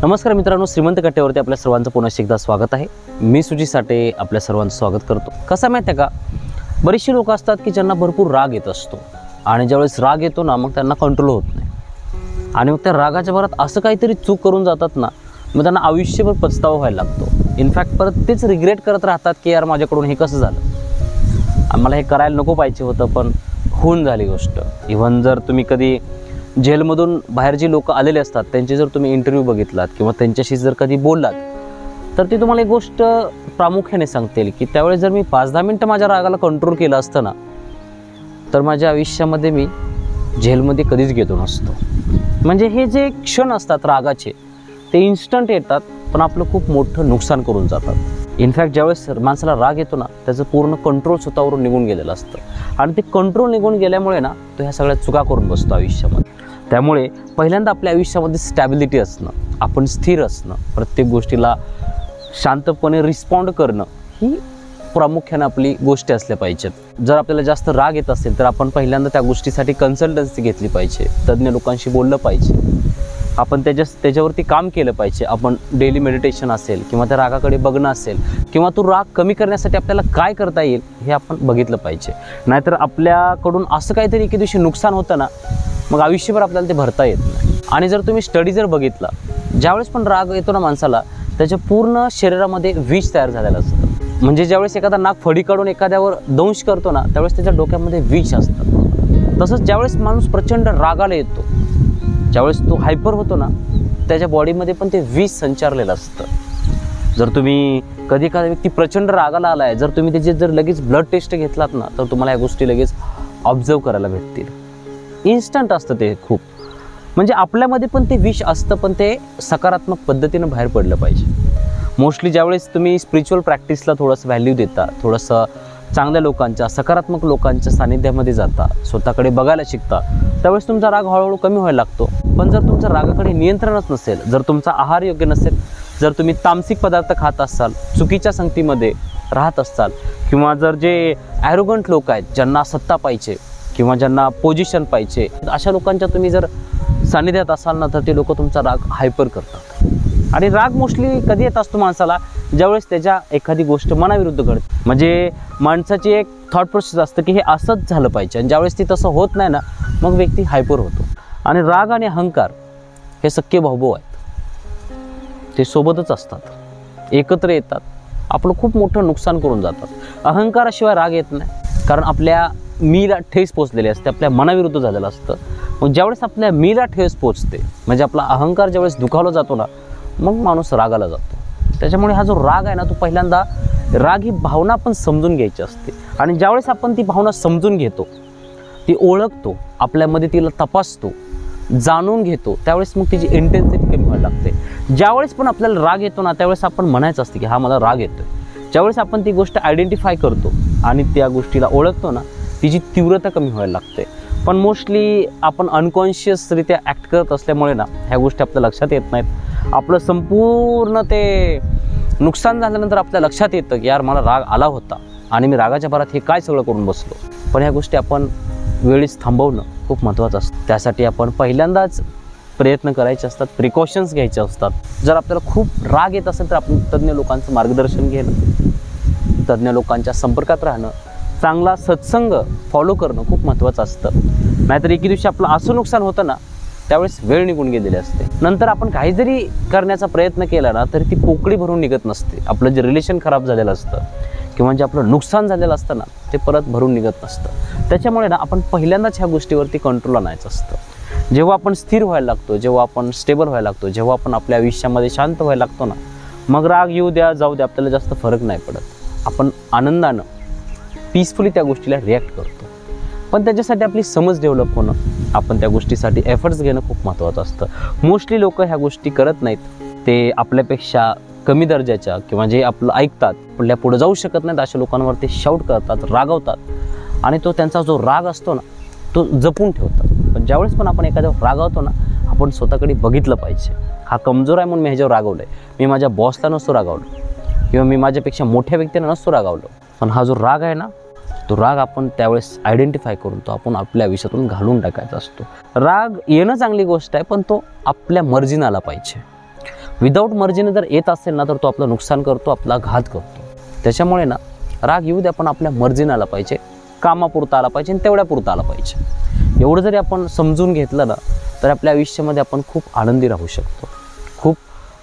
नमस्कार मित्रांनो, श्रीमंत कट्ट्यावरती आपल्या सर्वांचं पुन्हा एकदा स्वागत आहे। मी सुजी साठे आपल्या सर्वांचं स्वागत करतो। कसं माहिती आहे का, बरेचसे लोक असतात की ज्यांना भरपूर राग येत असतो आणि ज्यावेळेस राग येतो ना, मग त्यांना कंट्रोल होत नाही आणि मग त्या रागाच्या भरात असं काहीतरी चूक करून जातात ना, मग त्यांना आयुष्यभर पछतावा व्हायला लागतो। इनफॅक्ट परत तेच रिग्रेट करत राहतात की यार माझ्याकडून हे कसं झालं, मला हे करायला नको पाहिजे होतं पण होऊन झाली गोष्ट। इव्हन जर तुम्ही कधी जेलमधून बाहेर जी लोक आलेले असतात त्यांचे जर तुम्ही इंटरव्ह्यू बघितलात किंवा त्यांच्याशी जर कधी बोललात तर ते तुम्हाला एक गोष्ट प्रामुख्याने सांगतील की त्यावेळेस जर मी 5-10 मिनटं माझ्या रागाला कंट्रोल केलं असतं ना, तर माझ्या आयुष्यामध्ये मी जेलमध्ये कधीच गेलो नसतो। म्हणजे हे जे क्षण असतात रागाचे ते इन्स्टंट येतात पण आपलं खूप मोठं नुकसान करून जातात। इनफॅक्ट ज्यावेळेस माणसाला राग येतो ना, त्याचं पूर्ण कंट्रोल स्वतःवरून निघून गेलेलं असतं आणि ते कंट्रोल निघून गेल्यामुळे ना तो ह्या सगळ्या चुका करून बसतो आयुष्यामध्ये। त्यामुळे पहिल्यांदा आपल्या आयुष्यामध्ये स्टॅबिलिटी असणं, आपण स्थिर असणं, प्रत्येक गोष्टीला शांतपणे रिस्पॉन्ड करणं ही प्रामुख्याने आपली गोष्टी असल्या पाहिजेत। जर आपल्याला जास्त राग येत असेल तर आपण पहिल्यांदा त्या गोष्टीसाठी कन्सल्टन्सी घेतली पाहिजे, तज्ज्ञ लोकांशी बोललं पाहिजे, आपण त्याच्यावरती काम केलं पाहिजे। आपण डेली मेडिटेशन असेल किंवा त्या रागाकडे बघणं असेल किंवा तो राग कमी करण्यासाठी आपल्याला काय करता येईल हे आपण बघितलं पाहिजे। नाहीतर आपल्याकडून असं काहीतरी एके दिवशी नुकसान होतं ना, मग आयुष्यभर आपल्याला ते भरता येत नाही। आणि जर तुम्ही स्टडी जर बघितला, ज्यावेळेस पण राग येतो ना माणसाला, त्याच्या पूर्ण शरीरामध्ये विष तयार झालेलं असतं। म्हणजे ज्यावेळेस एखादा नाग फडी काढून एखाद्यावर दंश करतो ना, त्यावेळेस त्याच्या डोक्यामध्ये विष असतं। तसंच ज्यावेळेस माणूस प्रचंड रागाला येतो, ज्यावेळेस तो हायपर होतो ना, त्याच्या बॉडीमध्ये पण ते विष संचारलेलं असतं। जर तुम्ही कधी एखादा व्यक्ती प्रचंड रागाला आला आहे, जर तुम्ही त्याची जर लगेच ब्लड टेस्ट घेतलात ना, तर तुम्हाला या गोष्टी लगेच ऑब्झर्व करायला भेटतील। इन्स्टंट असतं ते खूप, म्हणजे आपल्यामध्ये पण ते विष असतं पण ते सकारात्मक पद्धतीनं बाहेर पडलं पाहिजे। मोस्टली ज्यावेळेस तुम्ही स्पिरिच्युअल प्रॅक्टिसला थोडंसं व्हॅल्यू देता, थोडंसं चांगल्या लोकांच्या, सकारात्मक लोकांच्या सानिध्यामध्ये जाता, स्वतःकडे बघायला शिकता, त्यावेळेस तुमचा राग हळूहळू कमी व्हायला लागतो। पण जर तुमच्या रागाकडे नियंत्रणच नसेल, जर तुमचा आहार योग्य नसेल, जर तुम्ही तामसिक पदार्थ खात असाल, चुकीच्या संगतीमध्ये राहत असाल, किंवा जर जे ॲरोगंट लोक आहेत ज्यांना सत्ता पाहिजे किंवा ज्यांना पोझिशन पाहिजे, अशा लोकांच्या तुम्ही जर सानिध्यात असाल ना, तर ते लोक तुमचा राग हायपर करतात। आणि राग मोस्टली कधी येत असतो माणसाला, ज्यावेळेस त्याच्या एखादी गोष्ट मनाविरुद्ध घडते। म्हणजे माणसाची एक थॉट प्रोसेस असतं की हे असंच झालं पाहिजे, आणि ज्यावेळेस ती तसं होत नाही ना, मग व्यक्ती हायपर होतो। आणि राग आणि अहंकार हे सख्खे भाऊभाऊ आहेत, ते सोबतच असतात, एकत्र येतात, आपलं खूप मोठं नुकसान करून जातात। अहंकाराशिवाय राग येत नाही, कारण आपल्या मीला ठेस पोचलेली असते, आपल्या मनाविरुद्ध झालेलं असतं। मग ज्यावेळेस आपल्या मीला ठेस पोचते, म्हणजे आपला अहंकार ज्यावेळेस दुखावला जातो ना, मग माणूस रागाला जातो। त्याच्यामुळे हा जो राग आहे ना, तो पहिल्यांदा राग ही भावना आपण समजून घ्यायची असते, आणि ज्यावेळेस आपण ती भावना समजून घेतो, ती ओळखतो, आपल्यामध्ये तिला तपासतो, जाणून घेतो, त्यावेळेस मग तिची इंटेन्सिटी कमी व्हायला लागते। ज्यावेळेस पण आपल्याला राग येतो ना, त्यावेळेस आपण म्हणायचं असते की हा मला राग येतोय। ज्यावेळेस आपण ती गोष्ट आयडेंटिफाय करतो आणि त्या गोष्टीला ओळखतो ना, तिची तीव्रता कमी व्हायला लागते। पण मोस्टली आपण अनकॉन्शियसरित्या ॲक्ट करत असल्यामुळे ना, ह्या गोष्टी आपल्या लक्षात येत नाहीत। आपलं संपूर्ण ते नुकसान झाल्यानंतर आपल्या लक्षात येतं की यार मला राग आला होता आणि मी रागाच्या भरात हे काय सगळं करून बसलो। पण ह्या गोष्टी आपण वेळीच थांबवणं खूप महत्त्वाचं असतं। त्यासाठी आपण पहिल्यांदाच प्रयत्न करायचे असतात, प्रिकॉशन्स घ्यायचे असतात। जर आपल्याला खूप राग येत असेल तर आपण तज्ज्ञ लोकांचं मार्गदर्शन घेणं, तज्ज्ञ लोकांच्या संपर्कात राहणं, चांगला सत्संग फॉलो करणं खूप महत्त्वाचं असतं। नाहीतर एके दिवशी आपलं असं नुकसान होतं ना, त्यावेळेस वेळ निघून गेलेली असते। नंतर आपण काही जरी करण्याचा प्रयत्न केला ना, तरी ती पोकळी भरून निघत नसते। आपलं जे रिलेशन खराब झालेलं असतं किंवा जे आपलं नुकसान झालेलं असतं ना, ते परत भरून निघत नसतं। त्याच्यामुळे ना आपण पहिल्यांदाच ह्या गोष्टीवरती कंट्रोल आणायचं असतं। जेव्हा आपण स्थिर व्हायला लागतो, जेव्हा आपण स्टेबल व्हायला लागतो, जेव्हा आपण आपल्या आयुष्यामध्ये शांत व्हायला लागतो ना, मग राग येऊ द्या जाऊ द्या, आपल्याला जास्त फरक नाही पडत। आपण आनंदानं पीसफुली त्या गोष्टीला रिॲक्ट करतो। पण त्याच्यासाठी आपली समज डेव्हलप होणं, आपण त्या गोष्टीसाठी एफर्ट्स घेणं खूप महत्त्वाचं असतं। मोस्टली लोक ह्या गोष्टी करत नाहीत, ते आपल्यापेक्षा कमी दर्जाच्या किंवा जे आपलं ऐकतात, आपल्या पुढे जाऊ शकत नाहीत, अशा लोकांवर ते शाऊट करतात, रागवतात, आणि तो त्यांचा जो राग असतो ना, तो जपून ठेवतात। पण ज्यावेळेस पण आपण एखाद्यावर रागवतो ना, आपण स्वतःकडे बघितलं पाहिजे, हा कमजोर आहे म्हणून मी ह्याच्यावर रागवलं आहे, मी माझ्या बॉसला नसतो रागवलं किंवा मी माझ्यापेक्षा मोठ्या व्यक्तीला नसतो रागवलं। पण हा जो राग आहे ना, तो राग आपण त्यावेळेस आयडेंटिफाय करून तो आपण आपल्या आयुष्यातून घालून टाकायचा असतो। राग येणं चांगली गोष्ट आहे, पण तो आपल्या मर्जीनं आला पाहिजे। विदाऊट मर्जीने जर येत असेल ना तर तो आपलं नुकसान करतो, आपला घात करतो. त्याच्यामुळे ना राग येऊ दे, आपण आपल्या मर्जीने आला पाहिजे, कामापुरता आला पाहिजे आणि तेवढ्यापुरता आला पाहिजे. एवढं जरी आपण समजून घेतलं ना तर आपल्या आयुष्यामध्ये आपण खूप आनंदी राहू शकतो, खूप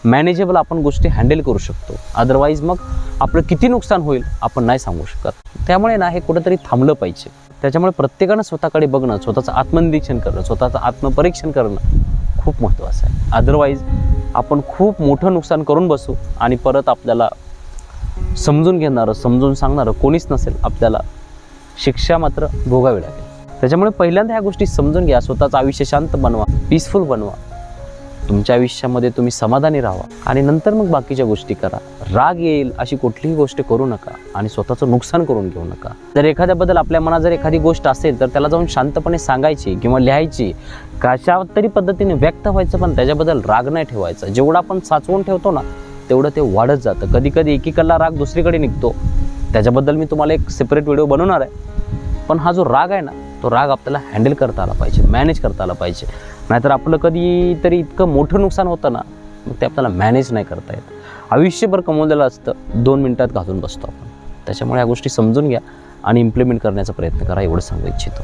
मॅनेजेबल आपण गोष्टी हँडल करू शकतो. अदरवाईज मग आपलं किती नुकसान होईल आपण नाही सांगू शकत. त्यामुळे ना हे कुठंतरी थांबलं पाहिजे. त्याच्यामुळे प्रत्येकानं स्वतःकडे बघणं, स्वतःचं आत्मनिरीक्षण करणं, स्वतःचं आत्मपरीक्षण करणं खूप महत्त्वाचं आहे. अदरवाईज आपण खूप मोठं नुकसान करून बसू आणि परत आपल्याला समजून घेणारं, समजून सांगणारं कोणीच नसेल, आपल्याला शिक्षा मात्र भोगावी लागेल. त्याच्यामुळे पहिल्यांदा ह्या गोष्टी समजून घ्या, स्वतःचं आयुष्य शांत बनवा, पीसफुल बनवा, तुमच्या आयुष्यामध्ये तुम्ही समाधानी राहा आणि नंतर मग बाकीच्या गोष्टी करा. राग येईल अशी कुठलीही गोष्ट करू नका आणि स्वतःचं नुकसान करून घेऊ नका. जर एखाद्याबद्दल आपल्या मनात जर एखादी गोष्ट असेल तर त्याला जाऊन शांतपणे सांगायची किंवा लिहायची, कशा तरी पद्धतीने व्यक्त व्हायचं, पण त्याच्याबद्दल राग नाही ठेवायचा. जेवढं आपण साचवून ठेवतो ना तेवढं ते वाढत जातं. कधी कधी एकीकडला राग दुसरीकडे निघतो, त्याच्याबद्दल मी तुम्हाला एक सेपरेट व्हिडिओ बनवणार आहे. पण हा जो राग आहे ना तो राग आपल्याला हँडल करता आला पाहिजे, मॅनेज करता आला पाहिजे. नाहीतर आपलं कधीतरी इतकं मोठं नुकसान होतं ना मग ते आपल्याला मॅनेज नाही करता येत. आयुष्यभर कमवलेलं असतं 2 मिनिटात घालून बसतो आपण. त्याच्यामुळे या गोष्टी समजून घ्या आणि इम्प्लिमेंट करण्याचा प्रयत्न करा, एवढं सांगू इच्छितो.